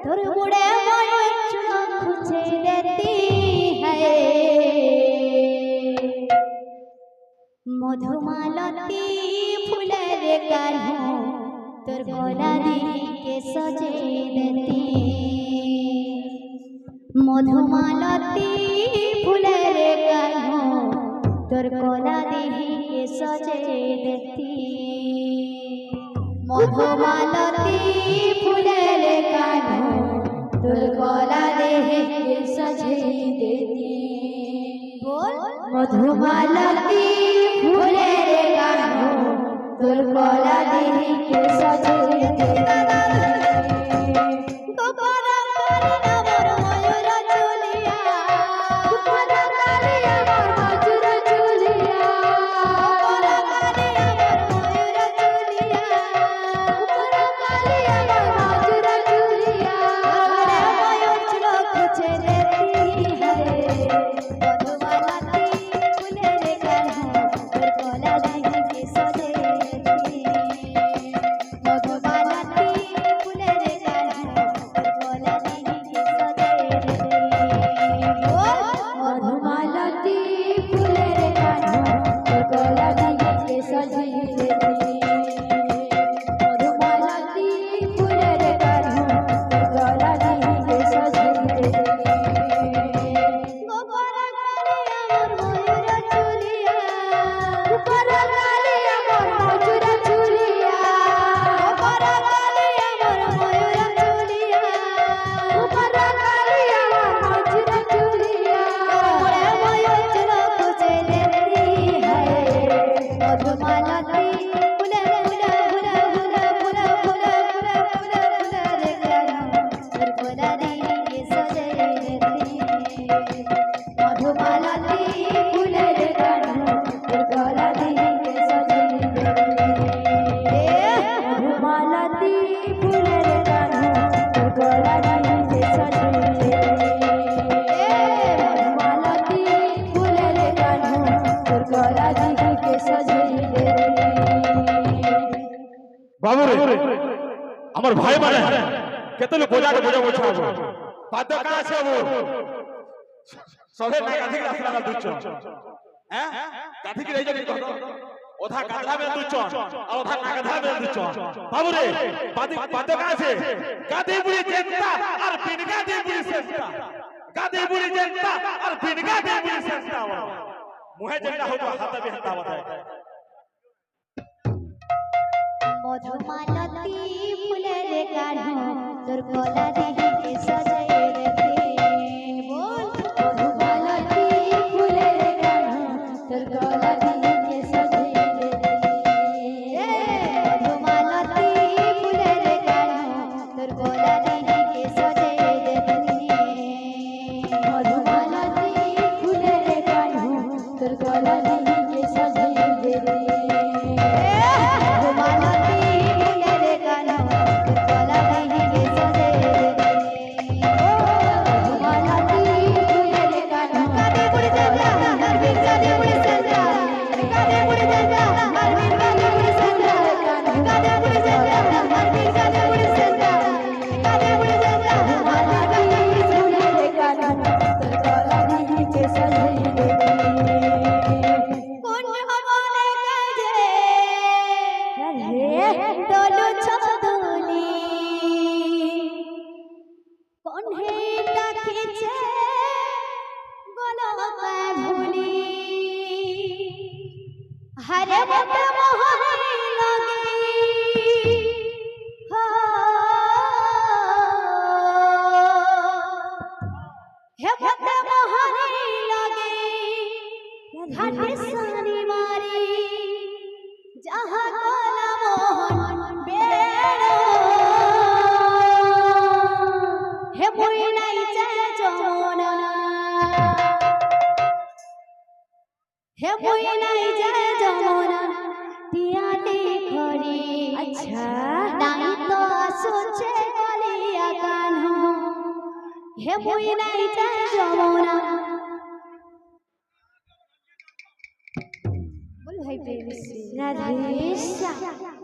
তোর মুড়ে ময়ূর চোখ খুঁজে দেতি है मधुमालती फूलेर कान्हो तोर गला के सजे देती मधुमालती फूलेर कान्हो तोर गला के सजे देती मधुमालती फूलेर कान्हो तोर गला के सजे देती बोल मधुमालती फूलेर कान्हो तोर गला के सजे देती আমার ভাই মানে কেতল বোঝাকে বোঝা বোঝাবো বাদ্য কাজ আছে ও সবে না গাধি রাস্তা লাগা দুচ্ছ হ্যাঁ গাধি কি রই যাবি কত ওধা গাধা মে দুচ্ছ আর ওধা না গাধা মে দুচ্ছ বাবু রে বাদ্য কাজ আছে গাধি বুড়ি জেন্তা আর বিনগা দি বুড়ি সেন্তা গাধি বুড়ি জেন্তা আর বিনগা দি বুড়ি সেন্তা মুহে জেন্তা হতো হাতে भी हंता बताए मधुमालती फूलेर कान्हो तोर गला के सजाए देती बोल मधुमालती फूलेर कान्हो तोर गला के सजाए देती मधुमालती फूलेर कान्हो तोर गला के सजाए देती मधुमालती फूलेर कान्हो तोर गला के सजाए देती हरे मत मोहरे लगे हो हे मत मोहरे लगे घाटे सारी मारी जहां कोला मोहन बेड़ो हे मुई नाई चाय जमुना हे मुई नाई चाय जमुना टियाली खड़ी अच्छा नाई तो सोचे गलिया कान्हो हे मुई नाई चाय जमुना बोल भाई प्रेम से राधे श्याम।